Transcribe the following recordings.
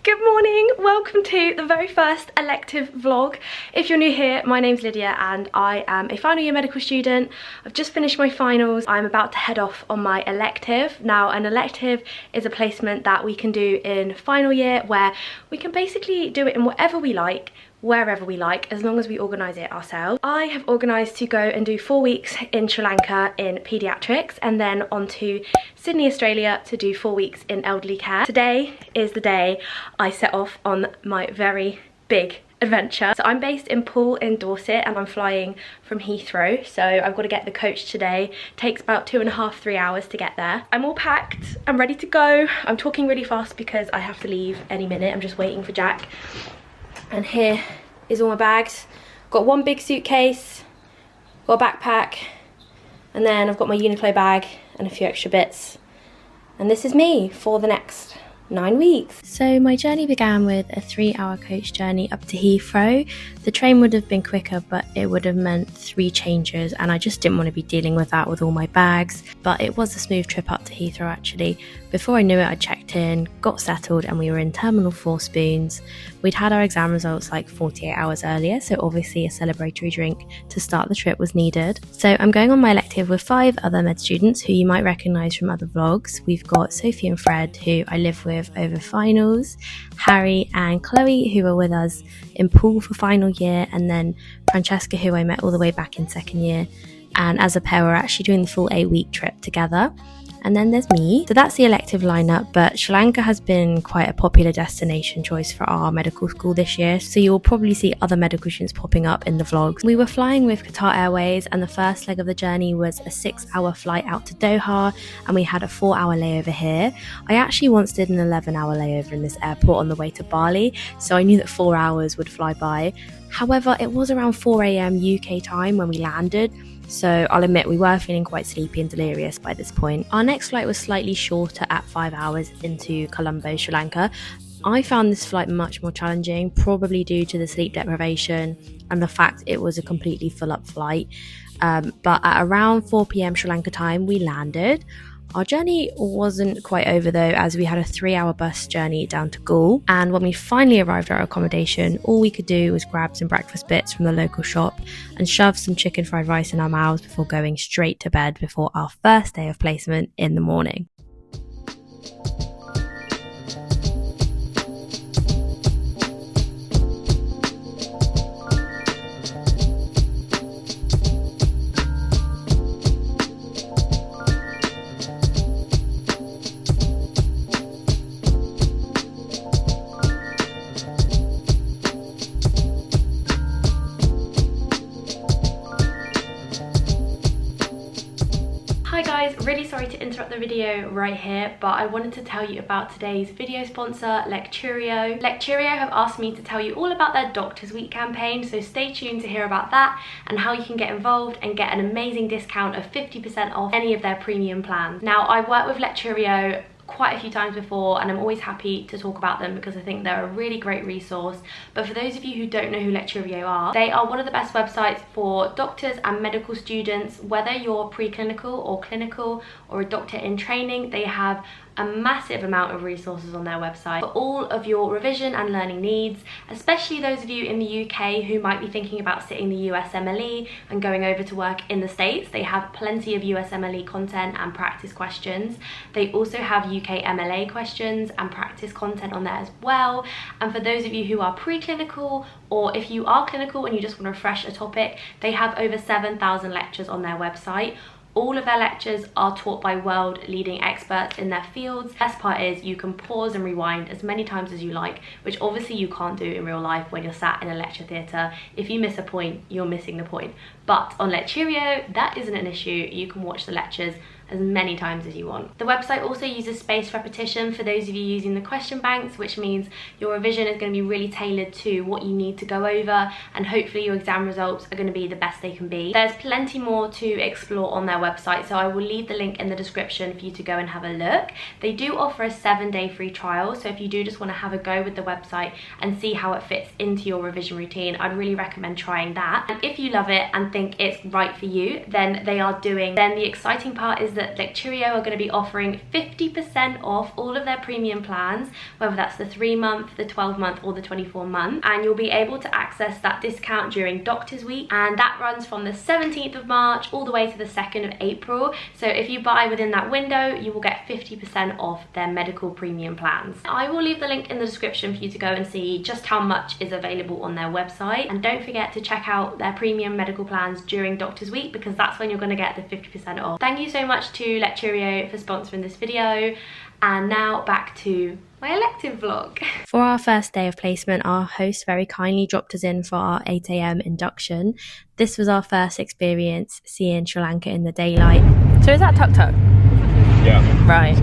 Good morning, welcome to the very first elective vlog. If you're new here, my name's Lydia and I am a final year medical student. I've just finished my finals. I'm about to head off on my elective. Now, an elective is a placement that we can do in final year where we can basically do it in whatever we like, wherever we like, as long as we organise it ourselves. I have organised to go and do 4 weeks in Sri Lanka in paediatrics and then on to Sydney, Australia to do 4 weeks in elderly care. Today is the day I set off on my very big adventure. So I'm based in Poole in Dorset and I'm flying from Heathrow, so I've got to get the coach today. Takes about 2.5–3 hours to get there. I'm all packed, I'm ready to go. I'm talking really fast because I have to leave any minute. I'm just waiting for Jack. And here is all my bags. Got one big suitcase, got a backpack, and then I've got my Uniqlo bag and a few extra bits. And this is me for the next 9 weeks. So my journey began with a 3-hour coach journey up to Heathrow. The train would have been quicker, but it would have meant 3 changes and I just didn't want to be dealing with that with all my bags. But it was a smooth trip up to Heathrow actually. Before I knew it, I checked in, got settled, and we were in Terminal 4 Spoons. We'd had our exam results like 48 hours earlier, so obviously a celebratory drink to start the trip was needed. So I'm going on my elective with 5 other med students who you might recognise from other vlogs. We've got Sophie and Fred, who I live with over finals, Harry and Chloe, who are with us in Poole for final year, and then Francesca, who I met all the way back in 2nd year. And as a pair, we're actually doing the full 8-week trip together. And then there's me. So that's the elective lineup, but Sri Lanka has been quite a popular destination choice for our medical school this year, so you will probably see other medical students popping up in the vlogs. We were flying with Qatar Airways and the first leg of the journey was a 6-hour flight out to Doha and we had a 4-hour layover here. I actually once did an 11-hour layover in this airport on the way to Bali, so I knew that 4 hours would fly by. However, it was around 4 AM UK time when we landed, so I'll admit we were feeling quite sleepy and delirious by this point. Our next flight was slightly shorter at 5 hours into Colombo, Sri Lanka. I found this flight much more challenging, probably due to the sleep deprivation and the fact it was a completely full up flight. But at around 4 PM Sri Lanka time, we landed. Our journey wasn't quite over though, as we had a 3-hour bus journey down to Gaul, and when we finally arrived at our accommodation, all we could do was grab some breakfast bits from the local shop and shove some chicken fried rice in our mouths before going straight to bed before our first day of placement in the morning. Hi guys, really sorry to interrupt the video right here, but I wanted to tell you about today's video sponsor, Lecturio. Lecturio have asked me to tell you all about their Doctors Week campaign, so stay tuned to hear about that and how you can get involved and get an amazing discount of 50% off any of their premium plans. Now, I've worked with Lecturio quite a few times before and I'm always happy to talk about them because I think they're a really great resource. But for those of you who don't know who Lecturio are, they are one of the best websites for doctors and medical students, whether you're preclinical or clinical or a doctor in training. They have a massive amount of resources on their website for all of your revision and learning needs, especially those of you in the UK who might be thinking about sitting the USMLE and going over to work in the States. They have plenty of USMLE content and practice questions. They also have UK MLA questions and practice content on there as well. And for those of you who are preclinical, or if you are clinical and you just want to refresh a topic, they have over 7,000 lectures on their website. All of their lectures are taught by world-leading experts in their fields. The best part is you can pause and rewind as many times as you like, which obviously you can't do in real life when you're sat in a lecture theatre. If you miss a point, you're missing the point. But on Lecturio, that isn't an issue. You can watch the lectures as many times as you want. The website also uses spaced repetition for those of you using the question banks, which means your revision is going to be really tailored to what you need to go over, and hopefully your exam results are going to be the best they can be. There's plenty more to explore on their website, so I will leave the link in the description for you to go and have a look. They do offer a 7-day free trial, so if you do just want to have a go with the website and see how it fits into your revision routine, I'd really recommend trying that. And if you love it and think it's right for you, then the exciting part is that Lecturio are going to be offering 50% off all of their premium plans, whether that's the 3-month, the 12-month or the 24-month, and you'll be able to access that discount during Doctors Week, and that runs from the 17th of March all the way to the 2nd of April. So if you buy within that window, you will get 50% off their medical premium plans. I will leave the link in the description for you to go and see just how much is available on their website, and don't forget to check out their premium medical plans during Doctors Week, because that's when you're going to get the 50% off. Thank you so much to Lecturio for sponsoring this video, and now back to my elective vlog. For our first day of placement, our host very kindly dropped us in for our 8 AM induction. This was our first experience seeing Sri Lanka in the daylight. So is that tuk-tuk? Yeah. Right.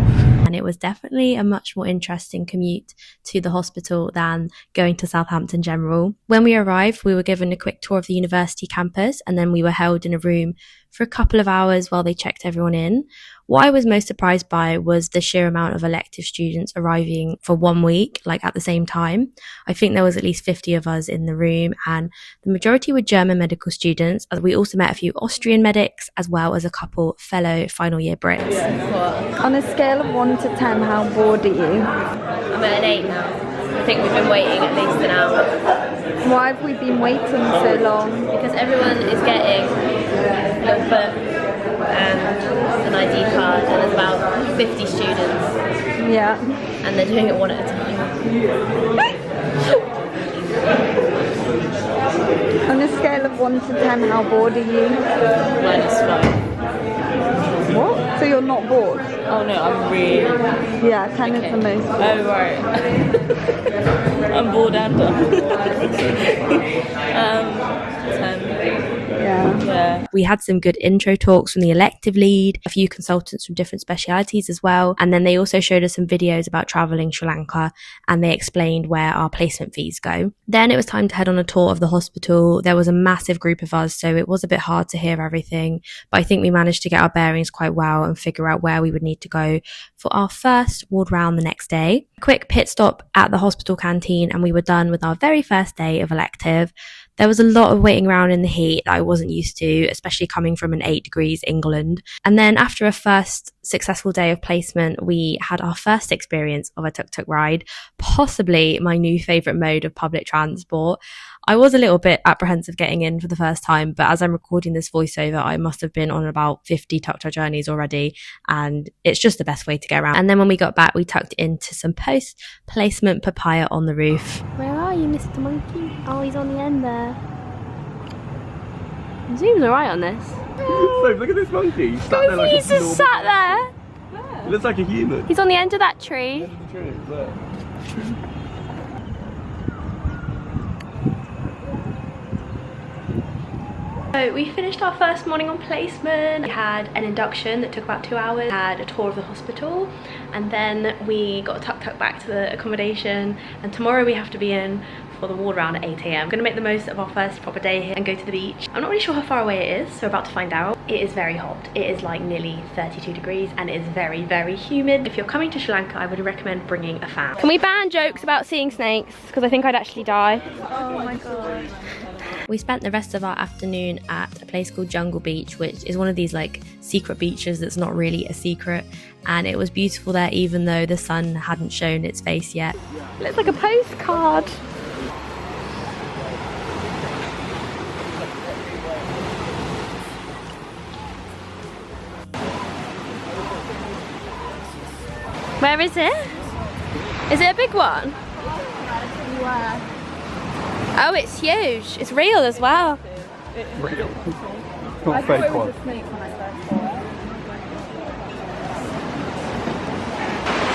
And it was definitely a much more interesting commute to the hospital than going to Southampton General. When we arrived, we were given a quick tour of the university campus, and then we were held in a room for a couple of hours while they checked everyone in. What I was most surprised by was the sheer amount of elective students arriving for 1 week, like at the same time. I think there was at least 50 of us in the room, and the majority were German medical students. We also met a few Austrian medics, as well as a couple fellow final year Brits. On a scale of 1 to 10, how bored are you? I'm at an 8 now. I think we've been waiting at least an hour. Why have we been waiting so long? Because everyone is getting a little book and an ID card, and there's about 50 students. Yeah. And they're doing it one at a time. On a scale of 1 to 10, how bored are you? -5. What? So you're not bored? Oh no, I'm really... Yeah, 10 is the most. Oh right. I'm bored and done. 10. Yeah. We had some good intro talks from the elective lead, a few consultants from different specialities as well, and then they also showed us some videos about travelling Sri Lanka, and they explained where our placement fees go. Then it was time to head on a tour of the hospital. There was a massive group of us, so it was a bit hard to hear everything, but I think we managed to get our bearings quite well and figure out where we would need to go for our first ward round the next day. A quick pit stop at the hospital canteen, and we were done with our very first day of elective. There was a lot of waiting around in the heat that I wasn't used to, especially coming from an 8 degrees England. And then after a first successful day of placement, we had our first experience of a tuk-tuk ride, possibly my new favourite mode of public transport. I was a little bit apprehensive getting in for the first time, but as I'm recording this voiceover, I must have been on about 50 tuk-tuk journeys already, and it's just the best way to get around. And then when we got back, we tucked into some post-placement papaya on the roof. Where are you, Mr. Monkey? Oh, he's on the end there. Zoom's alright on this. So look at this monkey. He's sat there like He's just sat there. He looks like a human. He's on the end of that tree. So we finished our first morning on placement. We had an induction that took about 2 hours, had a tour of the hospital, and then we got tuk-tuk back to the accommodation, and tomorrow we have to be in for the ward round at 8 AM. I'm going to make the most of our first proper day here and go to the beach. I'm not really sure how far away it is, so we're about to find out. It is very hot. It is like nearly 32 degrees and it is very, very humid. If you're coming to Sri Lanka, I would recommend bringing a fan. Can we ban jokes about seeing snakes? Because I think I'd actually die. Oh my god. We spent the rest of our afternoon at a place called Jungle Beach, which is one of these like secret beaches that's not really a secret, and it was beautiful there even though the sun hadn't shown its face yet. It looks like a postcard. Where is it? Is it a big one? Oh, it's huge. It's real as well. Real. Not fake one.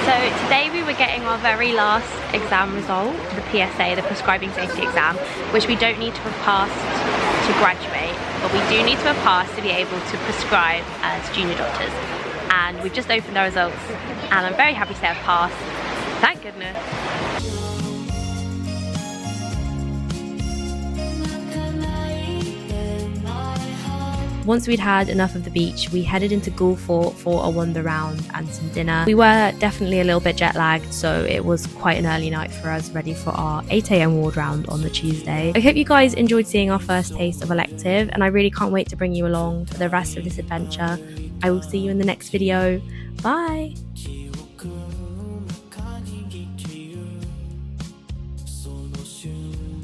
So today we were getting our very last exam result, the PSA, the prescribing safety exam, which we don't need to have passed to graduate, but we do need to have passed to be able to prescribe as junior doctors. And we've just opened our results, and I'm very happy to say I've passed. Thank goodness. Once we'd had enough of the beach, we headed into Gul Fort for a wander round and some dinner. We were definitely a little bit jet lagged, so it was quite an early night for us, ready for our 8 AM ward round on the Tuesday. I hope you guys enjoyed seeing our first taste of elective, and I really can't wait to bring you along for the rest of this adventure I will see you in the next video. Bye. "その瞬